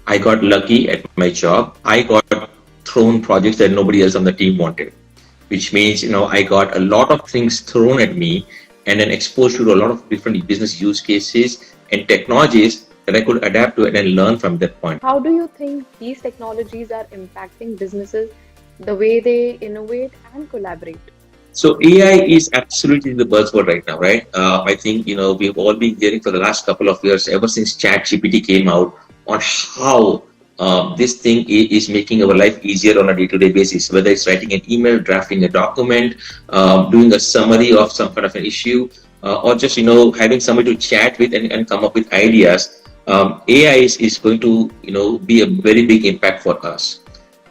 I got lucky at my job. I got thrown projects that nobody else on the team wanted, which means, I got a lot of things thrown at me and then exposed to a lot of different business use cases and technologies that I could adapt to and learn from that point. How do you think these technologies are impacting businesses, the way they innovate and collaborate? So AI is absolutely the buzzword right now, right? I think, we've all been hearing for the last couple of years, ever since ChatGPT came out, on how this thing is making our life easier on a day-to-day basis, whether it's writing an email, drafting a document, doing a summary of some kind of an issue, or just, having somebody to chat with and come up with ideas. AI is going to, be a very big impact for us.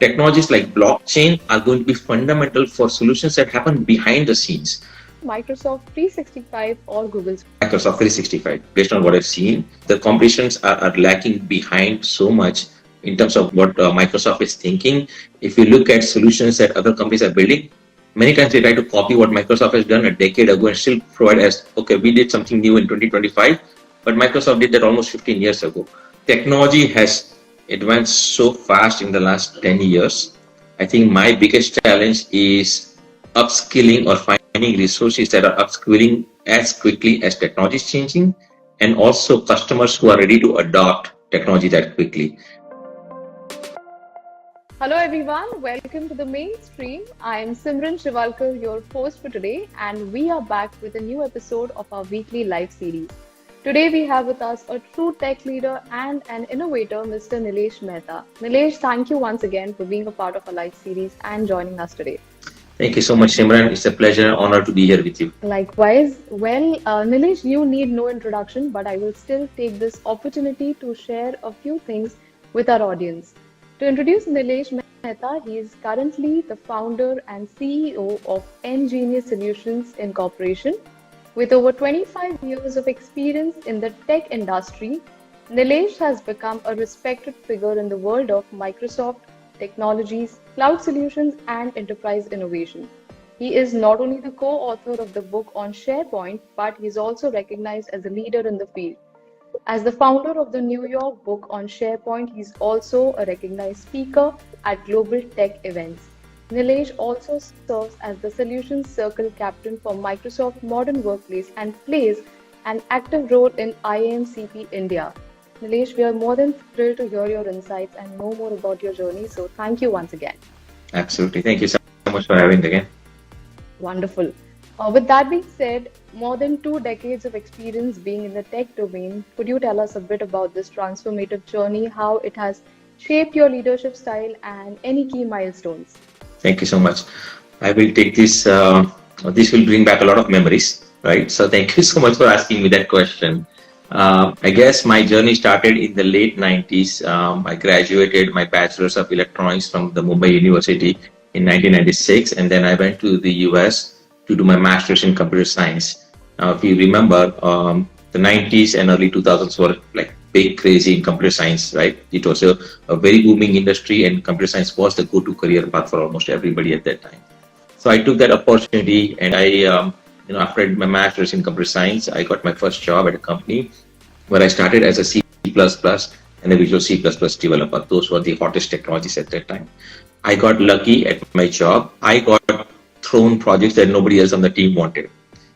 Technologies like blockchain are going to be fundamental for solutions that happen behind the scenes. Microsoft 365 or Google's? Microsoft 365, based on what I've seen, the competitions are lacking behind so much in terms of what Microsoft is thinking. If you look at solutions that other companies are building, many times they try to copy what Microsoft has done a decade ago and still provide as, okay, we did something new in 2025, but Microsoft did that almost 15 years ago. Technology has advanced so fast in the last 10 years. I think my biggest challenge is upskilling or finding resources that are upskilling as quickly as technology is changing, and also customers who are ready to adopt technology that quickly. Hello everyone, welcome to the mainstream. I am Simran Shiwalkar, your host for today, and we are back with a new episode of our weekly live series. Today we have with us a true tech leader and an innovator, Mr. Nilesh Mehta. Nilesh, thank you once again for being a part of our live series and joining us today. Thank you so much, Simran. It's a pleasure and honor to be here with you. Likewise, Nilesh, you need no introduction, but I will still take this opportunity to share a few things with our audience. To introduce Nilesh Mehta, he is currently the founder and CEO of Ingenious Solutions Incorporation. With over 25 years of experience in the tech industry, Nilesh has become a respected figure in the world of Microsoft technologies, cloud solutions, and enterprise innovation. He is not only the co-author of the book on SharePoint, but he is also recognized as a leader in the field. As the founder of the New York book on SharePoint, he is also a recognized speaker at global tech events. Nilesh also serves as the Solutions Circle captain for Microsoft Modern Workplace and plays an active role in IAMCP India. Nilesh, we are more than thrilled to hear your insights and know more about your journey. So thank you once again. Absolutely. Thank you so much for having me again. Wonderful. With that being said, more than 2 decades of experience being in the tech domain, could you tell us a bit about this transformative journey, how it has shaped your leadership style, and any key milestones? Thank you so much. I will take this. This will bring back a lot of memories, right? So thank you so much for asking me that question. I guess my journey started in the late 90s. I graduated my Bachelor's of Electronics from the Mumbai University in 1996, and then I went to the US to do my Master's in Computer Science. Now, if you remember, the 90s and early 2000s were like big crazy in computer science, right? It was a very booming industry, and computer science was the go-to career path for almost everybody at that time. So I took that opportunity, and after I did my master's in computer science, I got my first job at a company where I started as a C++ and a Visual C++ developer. Those were the hottest technologies at that time. I got lucky at my job. I got thrown projects that nobody else on the team wanted,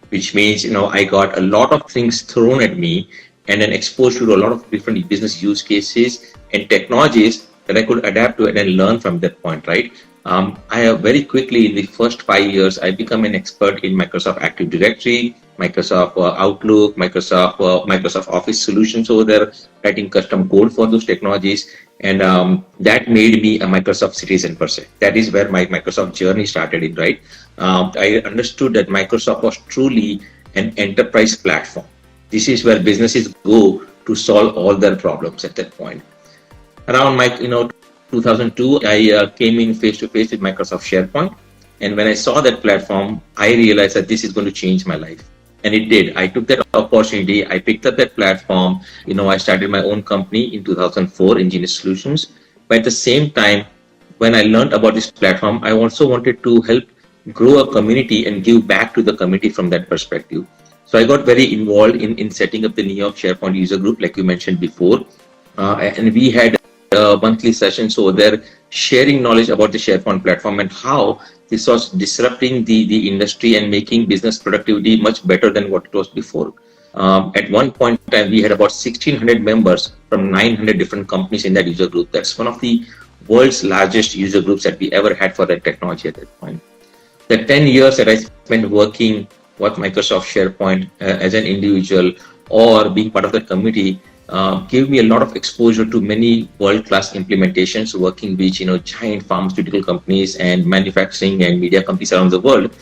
which means, I got a lot of things thrown at me and then exposed to a lot of different business use cases and technologies that I could adapt to and learn from that point, right? I have very quickly in the first 5 years, I become an expert in Microsoft Active Directory, Microsoft Outlook, Microsoft Office solutions over there, writing custom code for those technologies. And that made me a Microsoft citizen per se. That is where my Microsoft journey started in, right? I understood that Microsoft was truly an enterprise platform. This is where businesses go to solve all their problems at that point. Around 2002, I came in face to face with Microsoft SharePoint. And when I saw that platform, I realized that this is going to change my life. And it did. I took that opportunity. I picked up that platform. I started my own company in 2004, Ingenious Solutions. But at the same time, when I learned about this platform, I also wanted to help grow a community and give back to the community from that perspective. So I got very involved in setting up the New York SharePoint user group, like you mentioned before. And we had monthly sessions over there, sharing knowledge about the SharePoint platform and how this was disrupting the industry and making business productivity much better than what it was before. At one point in time, we had about 1,600 members from 900 different companies in that user group. That's one of the world's largest user groups that we ever had for that technology at that point. The 10 years that I spent working with Microsoft SharePoint as an individual or being part of the committee gave me a lot of exposure to many world-class implementations, working with giant pharmaceutical companies and manufacturing and media companies around the world,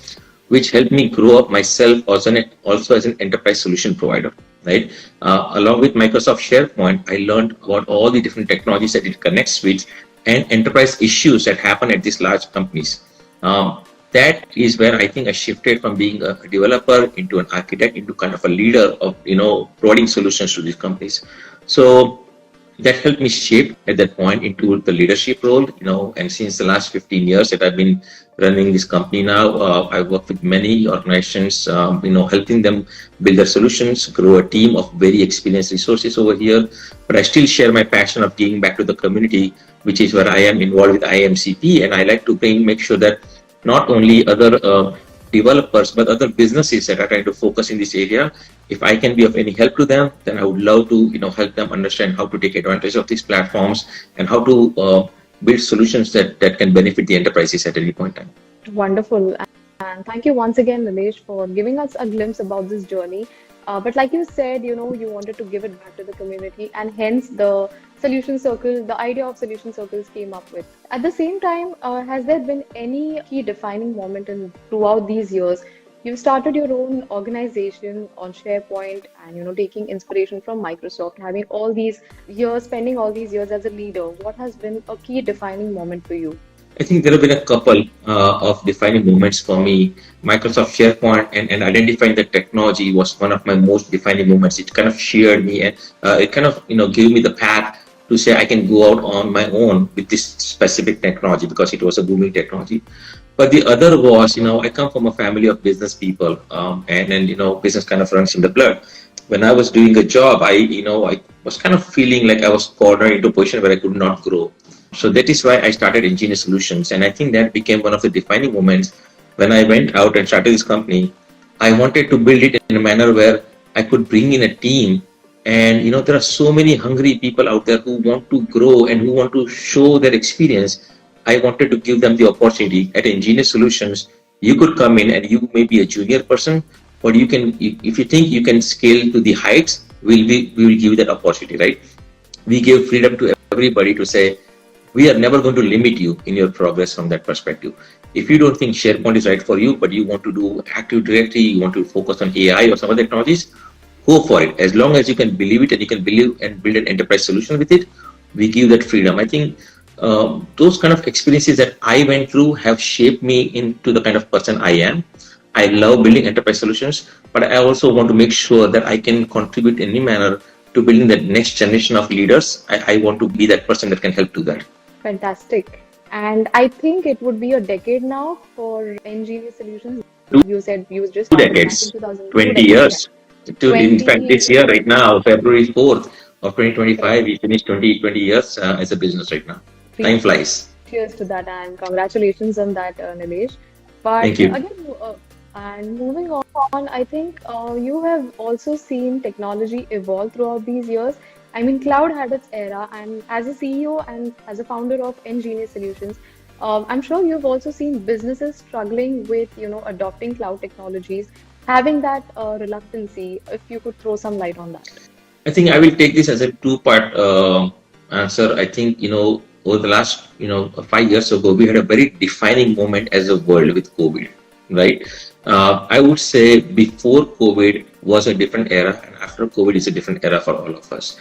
which helped me grow up myself also as an enterprise solution provider. Right, along with Microsoft SharePoint, I learned about all the different technologies that it connects with and enterprise issues that happen at these large companies. That is where I think I shifted from being a developer into an architect into kind of a leader of providing solutions to these companies. So that helped me shape at that point into the leadership role. And since the last 15 years that I've been running this company now, I work with many organizations, helping them build their solutions, grow a team of very experienced resources over here. But I still share my passion of giving back to the community, which is where I am involved with IMCP, and I like to make sure that not only other developers but other businesses that are trying to focus in this area, if I can be of any help to them, then I would love to help them understand how to take advantage of these platforms and how to build solutions that can benefit the enterprises at any point in time. Wonderful. And thank you once again, Nilesh, for giving us a glimpse about this journey. But like you said, you wanted to give it back to the community, and hence the solution circle, the idea of solution circles came up with. At the same time, has there been any key defining moment in throughout these years? You've started your own organization on SharePoint and taking inspiration from Microsoft, having all these years, spending all these years as a leader. What has been a key defining moment for you? I think there have been a couple of defining moments for me. Microsoft SharePoint and identifying the technology was one of my most defining moments. It kind of sheared me and it kind of gave me the path to say I can go out on my own with this specific technology because it was a booming technology. But the other was, I come from a family of business people, and business kind of runs in the blood. When I was doing a job, I was kind of feeling like I was cornered into a position where I could not grow. So that is why I started Engineer Solutions, and I think that became one of the defining moments when I went out and started this company. I wanted to build it in a manner where I could bring in a team, and there are so many hungry people out there who want to grow and who want to show their experience. I wanted to give them the opportunity. At Engineer Solutions, you could come in and you may be a junior person, but you can, if you think you can scale to the heights, we will give you that opportunity, right? We give freedom to everybody to say, we are never going to limit you in your progress from that perspective. If you don't think SharePoint is right for you, but you want to do Active Directory, you want to focus on AI or some other technologies, go for it. As long as you can believe it and you can believe and build an enterprise solution with it, we give that freedom. I think those kind of experiences that I went through have shaped me into the kind of person I am. I love building enterprise solutions, but I also want to make sure that I can contribute in any manner to building that next generation of leaders. I want to be that person that can help do that. Fantastic. And I think it would be a decade now for Engineer Solutions. Two You said you just started back in decades, 2000, 20 2 decades, yeah. years. In fact, 20, this year, right now, February 4th of correct. 2025, we finished 20 years as a business right now. Time flies. Cheers to that, and congratulations on that, Nilesh. But Thank you. again, and moving on, I think you have also seen technology evolve throughout these years. I mean, cloud had its era, and as a CEO and as a founder of Engineer Solutions, I'm sure you've also seen businesses struggling with, adopting cloud technologies, having that reluctancy. If you could throw some light on that. I think I will take this as a two-part answer. I think, over the last, 5 years ago, we had a very defining moment as a world with COVID, right? I would say before COVID was a different era, and after COVID is a different era for all of us.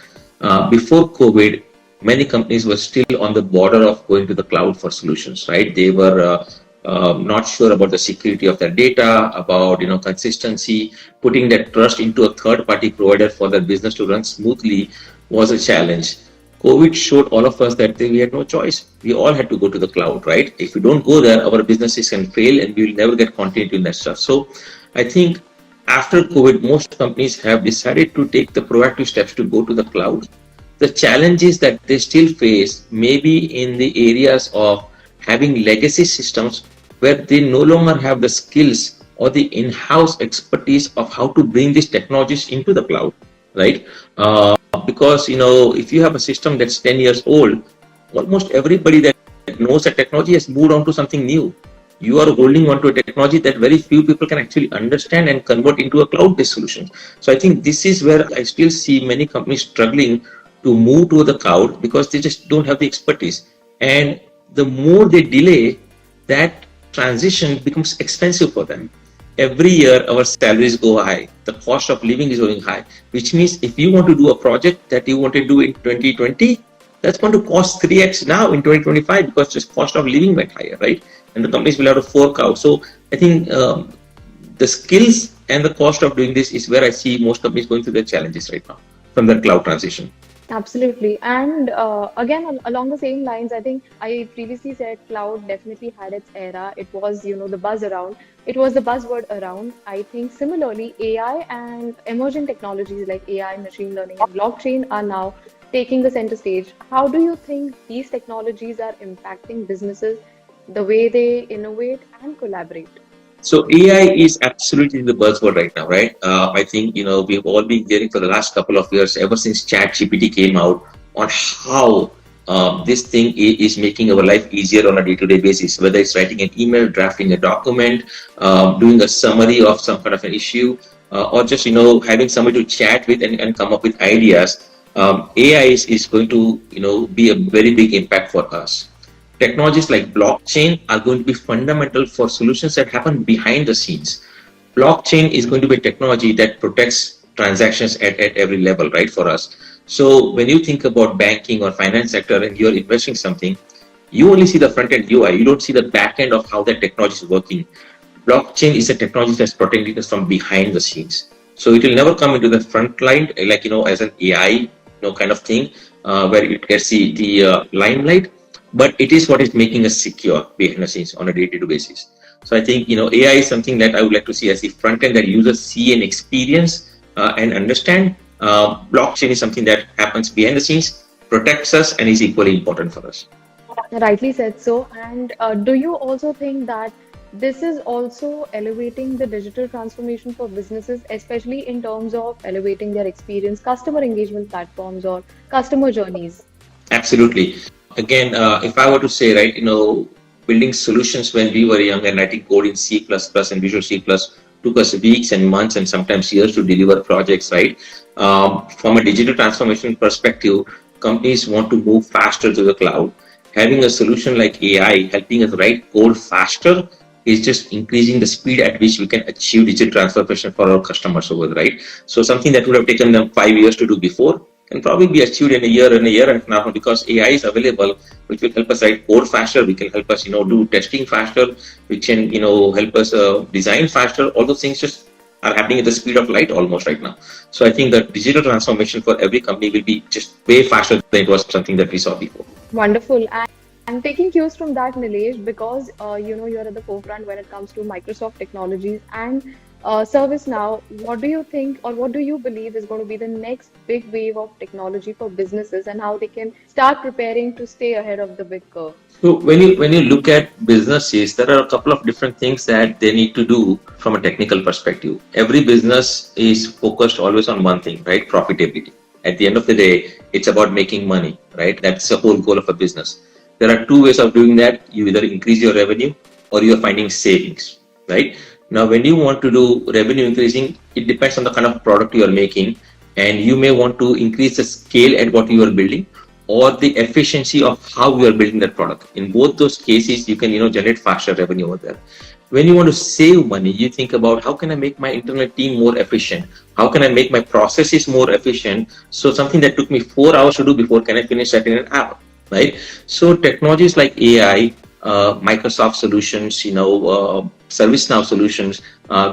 Before COVID, many companies were still on the border of going to the cloud for solutions, right? They were not sure about the security of their data, about consistency. Putting that trust into a third-party provider for their business to run smoothly was a challenge. COVID showed all of us that we had no choice. We all had to go to the cloud, right? If we don't go there, our businesses can fail and we will never get continuity in that stuff. So I think after COVID, most companies have decided to take the proactive steps to go to the cloud. The challenges that they still face may be in the areas of having legacy systems where they no longer have the skills or the in-house expertise of how to bring these technologies into the cloud, right? Because if you have a system that's 10 years old, almost everybody that knows that technology has moved on to something new. You are holding on to a technology that very few people can actually understand and convert into a cloud-based solution. So I think this is where I still see many companies struggling to move to the cloud because they just don't have the expertise. And the more they delay, that transition becomes expensive for them. Every year our salaries go high, the cost of living is going high, which means if you want to do a project that you want to do in 2020, that's going to cost 3x now in 2025 because just cost of living went higher, right? And the companies will have to fork out. So I think the skills and the cost of doing this is where I see most companies going through their challenges right now from the cloud transition. Absolutely. And again, along the same lines, I think I previously said cloud definitely had its era. It was, the buzz around. It was the buzzword around. I think similarly, AI and emerging technologies like AI, machine learning, and blockchain are now taking the center stage. How do you think these technologies are impacting businesses, the way they innovate and collaborate? So AI is absolutely the buzzword right now, right? I think we've all been hearing for the last couple of years, ever since ChatGPT came out, on how this thing is making our life easier on a day-to-day basis. Whether it's writing an email, drafting a document, doing a summary of some kind of an issue, or just having somebody to chat with and come up with ideas. AI is going to be a very big impact for us. Technologies like blockchain are going to be fundamental for solutions that happen behind the scenes. Blockchain is going to be a technology that protects transactions at every level, right, for us. So when you think about banking or finance sector and you're investing something, you only see the front end UI. You don't see the back end of how that technology is working. Blockchain is a technology that's protecting us from behind the scenes. So it will never come into the front line, like, as an AI, kind of thing, where it gets the limelight, but it is what is making us secure behind the scenes on a day-to-day basis. So I think, AI is something that I would like to see as the front end that users see and experience and understand. Blockchain is something that happens behind the scenes, protects us, and is equally important for us. Rightly said so. And do you also think that this is also elevating the digital transformation for businesses, especially in terms of elevating their experience, customer engagement platforms, or customer journeys? Absolutely. Again, if I were to say, right, building solutions when we were young and writing code in C++ and Visual C++ took us weeks and months and sometimes years to deliver projects, right? From a digital transformation perspective, companies want to move faster to the cloud. Having a solution like AI helping us write code faster is just increasing the speed at which we can achieve digital transformation for our customers over, right? So something that would have taken them 5 years to do before can probably be achieved in a year and a half now because AI is available, which will help us write code faster. We can help us, do testing faster. We can, help us design faster. All those things just are happening at the speed of light almost right now. So I think the digital transformation for every company will be just way faster than it was something that we saw before. Wonderful. And taking cues from that, Nilesh, because you're at the forefront when it comes to Microsoft technologies and ServiceNow, what do you think or what do you believe is going to be the next big wave of technology for businesses and how they can start preparing to stay ahead of the big curve? So when you look at businesses, there are a couple of different things that they need to do from a technical perspective. Every business is focused always on one thing, right? Profitability. At the end of the day, it's about making money, right? That's the whole goal of a business. There are two ways of doing that. You either increase your revenue or you're finding savings, right? Now, when you want to do revenue increasing, it depends on the kind of product you are making, and you may want to increase the scale at what you are building or the efficiency of how you are building that product. In both those cases, you can generate faster revenue over there. When you want to save money, you think about how can I make my internal team more efficient? How can I make my processes more efficient? So something that took me 4 hours to do before, can I finish that in an hour? Right? So technologies like AI, Microsoft solutions, ServiceNow solutions,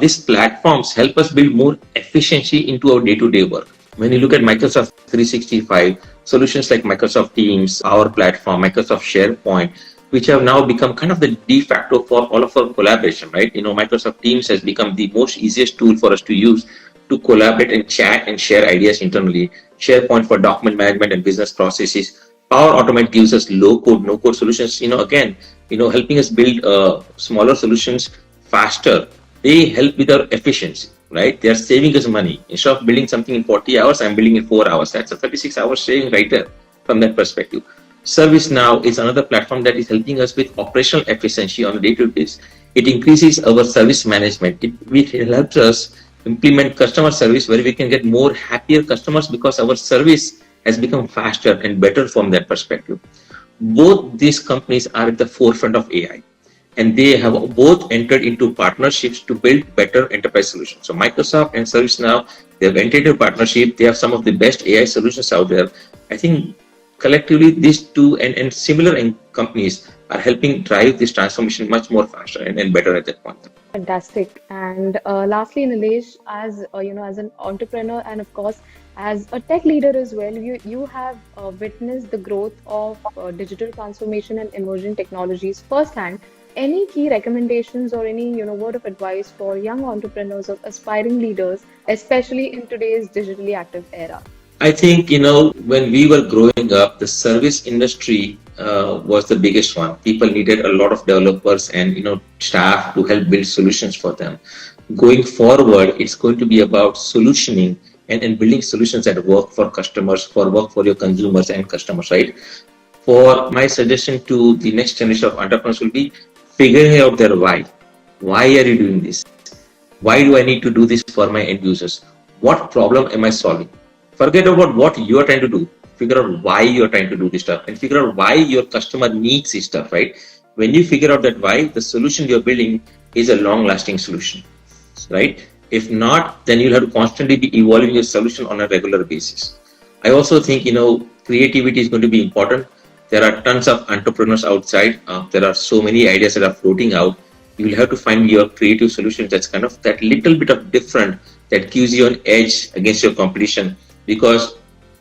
these platforms help us build more efficiency into our day-to-day work. When you look at Microsoft 365, solutions like Microsoft Teams, our platform, Microsoft SharePoint, which have now become kind of the de facto for all of our collaboration, right? Microsoft Teams has become the most easiest tool for us to use to collaborate and chat and share ideas internally. SharePoint for document management and business processes. Power Automate gives us low code, no code solutions. Again, helping us build smaller solutions faster. They help with our efficiency, right? They are saving us money. Instead of building something in 40 hours, I'm building in 4 hours. That's a 36 hours saving right there from that perspective. ServiceNow is another platform that is helping us with operational efficiency on a day-to-day basis. It increases our service management. It helps us implement customer service where we can get more happier customers because our service has become faster and better from that perspective. Both these companies are at the forefront of AI, and they have both entered into partnerships to build better enterprise solutions. So Microsoft and ServiceNow, they have entered into partnership. They have some of the best AI solutions out there. I think collectively these two and similar companies are helping drive this transformation much more faster and better at that point. Fantastic. And lastly, Nilesh, as as an entrepreneur and of course as a tech leader as well, you have witnessed the growth of digital transformation and emerging technologies firsthand. Any key recommendations or any word of advice for young entrepreneurs or aspiring leaders, especially in today's digitally active era? I think, when we were growing up, the service industry was the biggest one. People needed a lot of developers and, staff to help build solutions for them. Going forward, it's going to be about solutioning and building solutions that work for customers, work for your consumers and customers, right? For my suggestion to the next generation of entrepreneurs will be figuring out their why. Why are you doing this? Why do I need to do this for my end users? What problem am I solving? Forget about what you are trying to do. Figure out why you are trying to do this stuff and figure out why your customer needs this stuff, right? When you figure out that why, the solution you're building is a long lasting solution, right? If not, then you'll have to constantly be evolving your solution on a regular basis. I also think, creativity is going to be important. There are tons of entrepreneurs outside. There are so many ideas that are floating out. You will have to find your creative solution that's kind of that little bit of different that gives you an edge against your competition. Because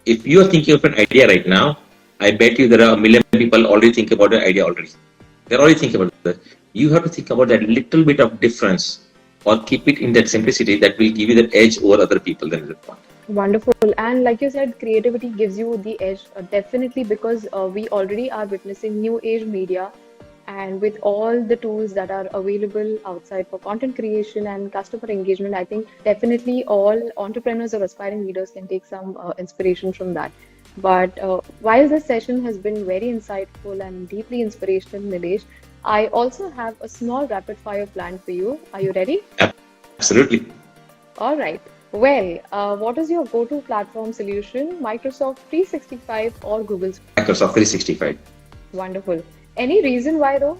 if you are thinking of an idea right now, I bet you there are a million people already thinking about the idea already. They're already thinking about that. You have to think about that little bit of difference or keep it in that simplicity that will give you the edge over other people then at that point. Wonderful. And like you said, creativity gives you the edge, definitely because we already are witnessing new age media. And with all the tools that are available outside for content creation and customer engagement, I think definitely all entrepreneurs or aspiring leaders can take some inspiration from that. But while this session has been very insightful and deeply inspirational, Nilesh, I also have a small rapid fire plan for you. Are you ready? Absolutely. All right. Well, what is your go-to platform solution? Microsoft 365 or Google? Microsoft 365. Wonderful. Any reason why though?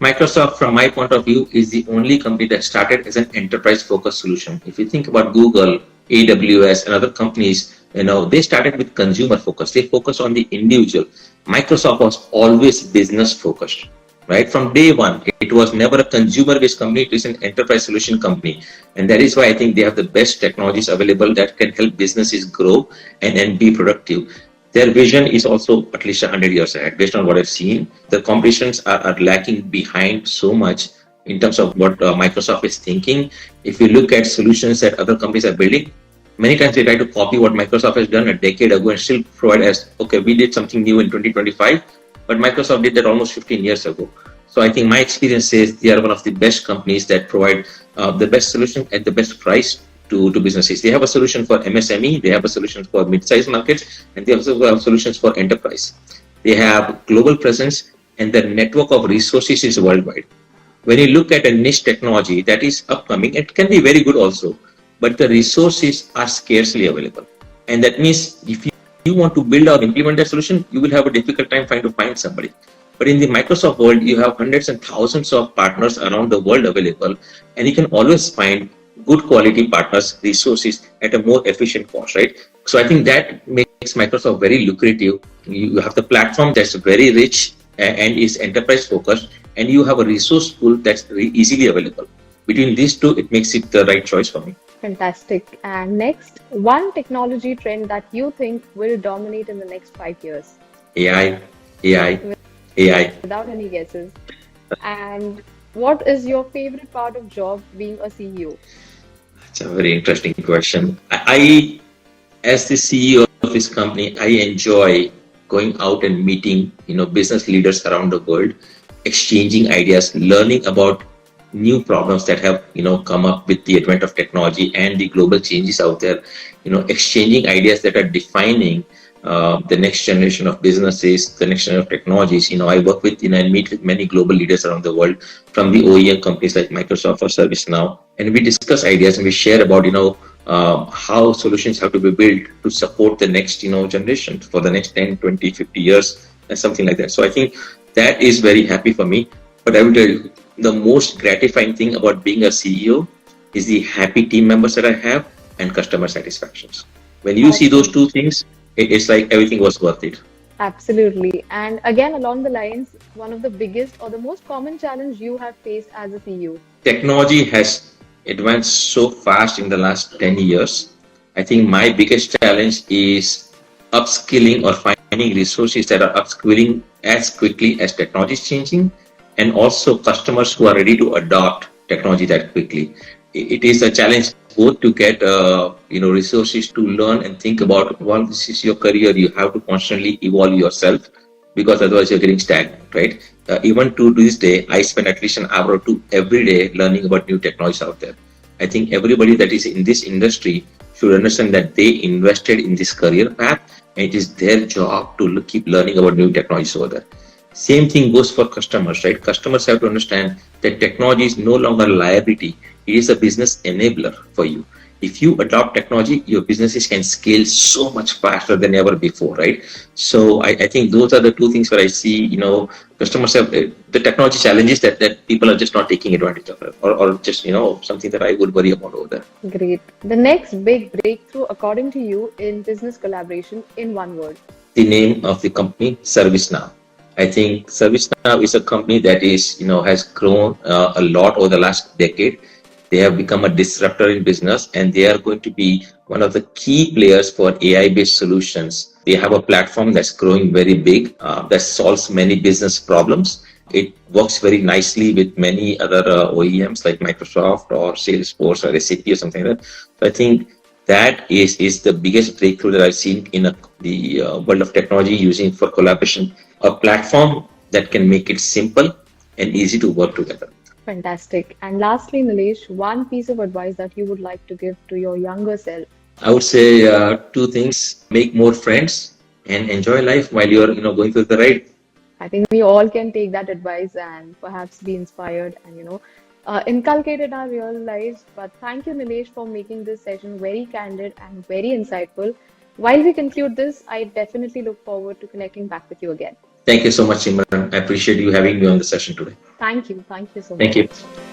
Microsoft, from my point of view, is the only company that started as an enterprise-focused solution. If you think about Google, AWS, and other companies, they started with consumer focus. They focused on the individual. Microsoft was always business focused, right? From day one, it was never a consumer-based company. It is an enterprise solution company, and that is why I think they have the best technologies available that can help businesses grow and be productive. Their vision is also at least 100 years ahead based on what I've seen. The competitions are lacking behind so much in terms of what Microsoft is thinking. If you look at solutions that other companies are building, many times they try to copy what Microsoft has done a decade ago and still provide as, okay, we did something new in 2025, but Microsoft did that almost 15 years ago. So I think my experience says they are one of the best companies that provide the best solution at the best price to businesses. They have a solution for MSME, they have a solution for mid-sized markets, and they also have solutions for enterprise. They have global presence, and their network of resources is worldwide. When you look at a niche technology that is upcoming, it can be very good also, but the resources are scarcely available. And that means if you want to build or implement that solution, you will have a difficult time trying to find somebody. But in the Microsoft world, you have hundreds and thousands of partners around the world available, and you can always find good quality partners, resources at a more efficient cost, right? So I think that makes Microsoft very lucrative. You have the platform that's very rich and is enterprise focused, and you have a resource pool that's easily available. Between these two, it makes it the right choice for me. Fantastic. And next, one technology trend that you think will dominate in the next 5 years? AI, AI, AI. Without any guesses. And what is your favorite part of job being a CEO? It's a very interesting question. As the CEO of this company, I enjoy going out and meeting, business leaders around the world, exchanging ideas, learning about new problems that have, come up with the advent of technology and the global changes out there, exchanging ideas that are defining the next generation of businesses, the next generation of technologies. I work with, and meet with many global leaders around the world from the OEM companies like Microsoft or ServiceNow, and we discuss ideas and we share about, how solutions have to be built to support the next, generation for the next 10, 20, 50 years and something like that. So I think that is very happy for me. But I will tell you, the most gratifying thing about being a CEO is the happy team members that I have and customer satisfactions. When you see those Awesome. two things, it's like everything was worth it. Absolutely. And again, along the lines, one of the biggest or the most common challenge you have faced as a CEO. Technology has advanced so fast in the last 10 years. I think my biggest challenge is upskilling or finding resources that are upskilling as quickly as technology is changing, and also customers who are ready to adopt technology that quickly. It is a challenge both to get resources to learn and think about, well, this is your career, you have to constantly evolve yourself, because otherwise you're getting stagnant, right? Even to this day, I spend at least an hour or two every day learning about new technologies out there. I think everybody that is in this industry should understand that they invested in this career path, and it is their job to keep learning about new technologies over there. Same thing goes for customers, right? Customers have to understand that technology is no longer a liability, it is a business enabler for you. If you adopt technology, your businesses can scale so much faster than ever before, right? So I think those are the two things where I see, customers have the technology challenges that people are just not taking advantage of it, or just, something that I would worry about over there. Great. The next big breakthrough, according to you, in business collaboration in one word. The name of the company, ServiceNow. I think ServiceNow is a company that is, has grown a lot over the last decade. They have become a disruptor in business, and they are going to be one of the key players for AI-based solutions. They have a platform that's growing very big, that solves many business problems. It works very nicely with many other OEMs like Microsoft or Salesforce or SAP or something like that. So I think that is the biggest breakthrough that I've seen in the world of technology, using for collaboration, a platform that can make it simple and easy to work together. Fantastic. And lastly, Nilesh, one piece of advice that you would like to give to your younger self. I would say two things: make more friends and enjoy life while you're going through the ride. I think we all can take that advice and perhaps be inspired and, inculcate in our real lives. But thank you, Nilesh, for making this session very candid and very insightful. While we conclude this, I definitely look forward to connecting back with you again. Thank you so much, Simran. I appreciate you having me on the session today. Thank you. Thank you so Thank much. you.